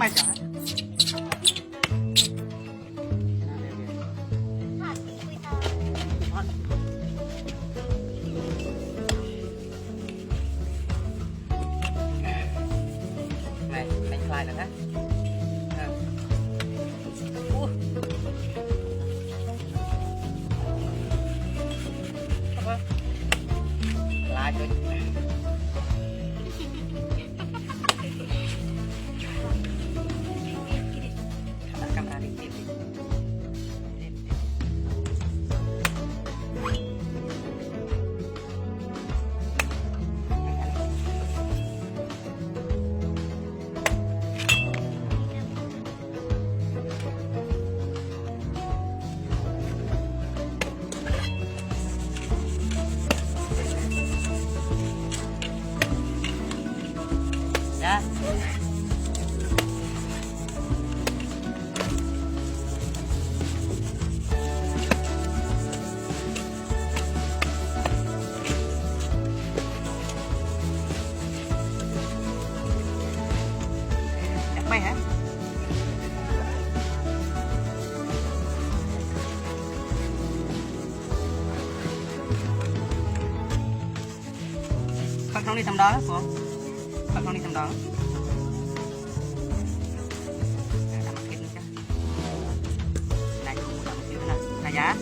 mày chả này đánh lại nữa ha lại rồi camera đi tiếp đi ya bay hả con không đi tầm đó cô con đi tầm đó này giá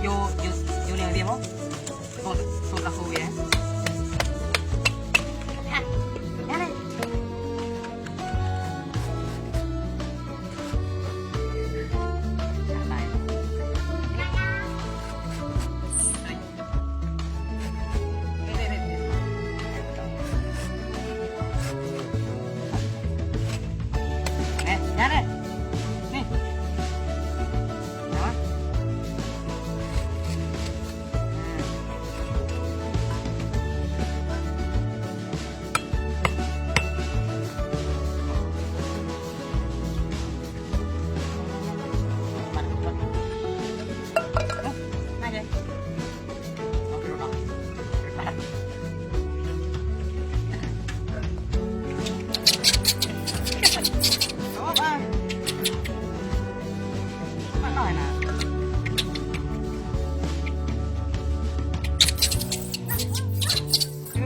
vô nè đi không con cà phê vậy giá đây giá đây nè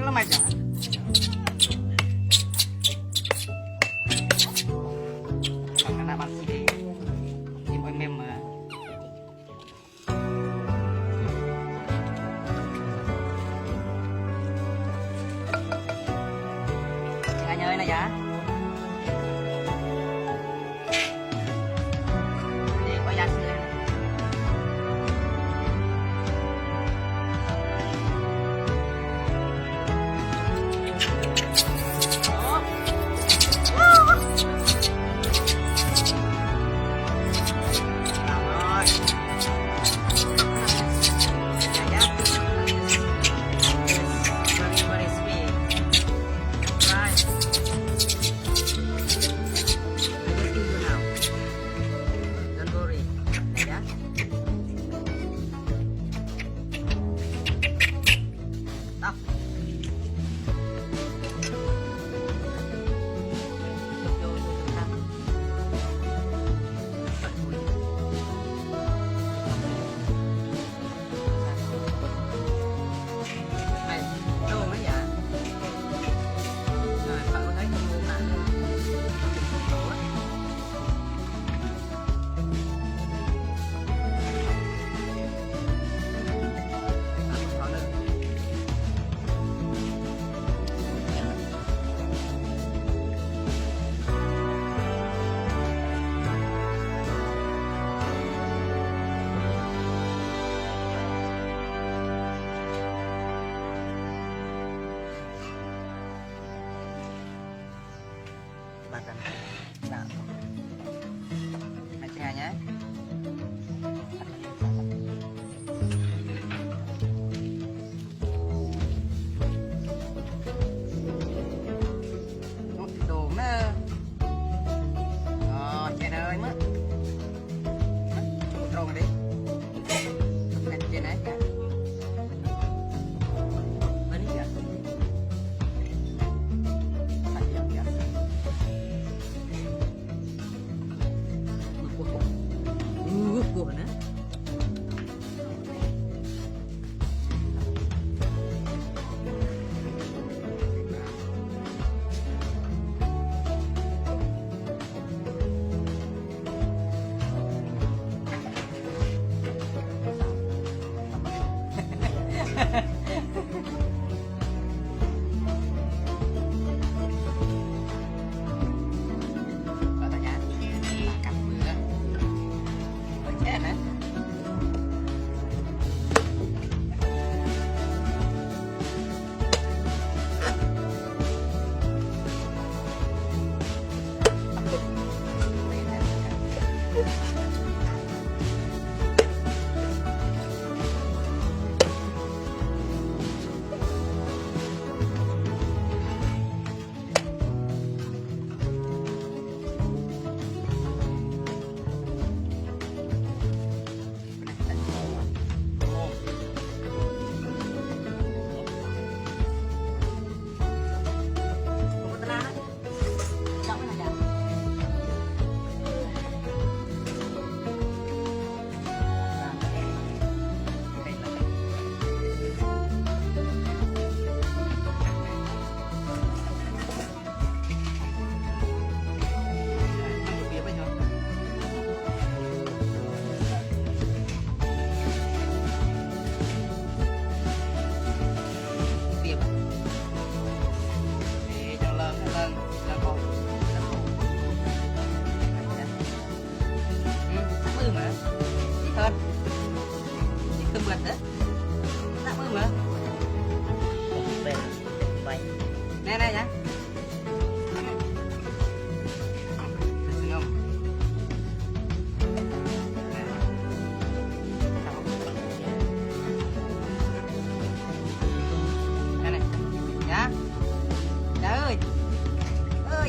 đó mày chả còn là bạn gì thì mọi mềm mà anh ơi này giá để quay ra xưa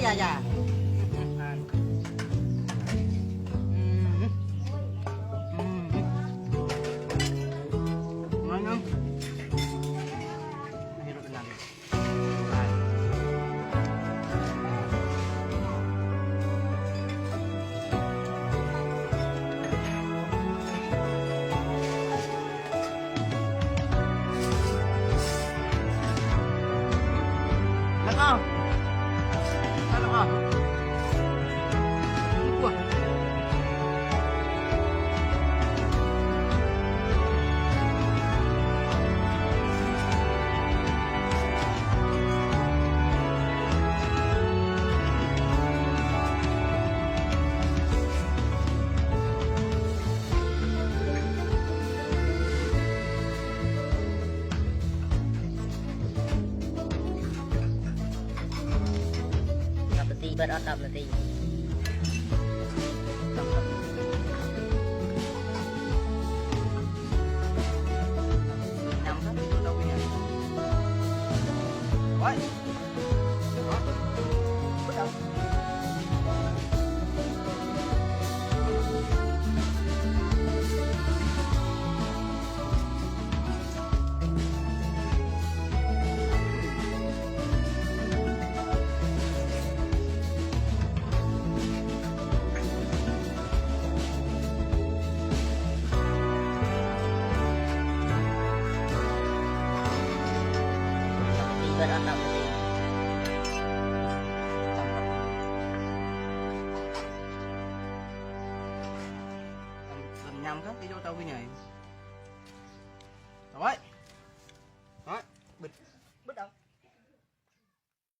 dạ dạ. Ngon không? Ini roti nang. Lắc không? Lắc không? Ủa. Đập là ti, bớt ớt đập là ti. Nhắm đó, tôi đâu có nhắm. Ôi. Đó. Bắt đầu. Ti, bớt ớt đập là ti. Làm nhầm đó, đi vô tao cái này. Rồi.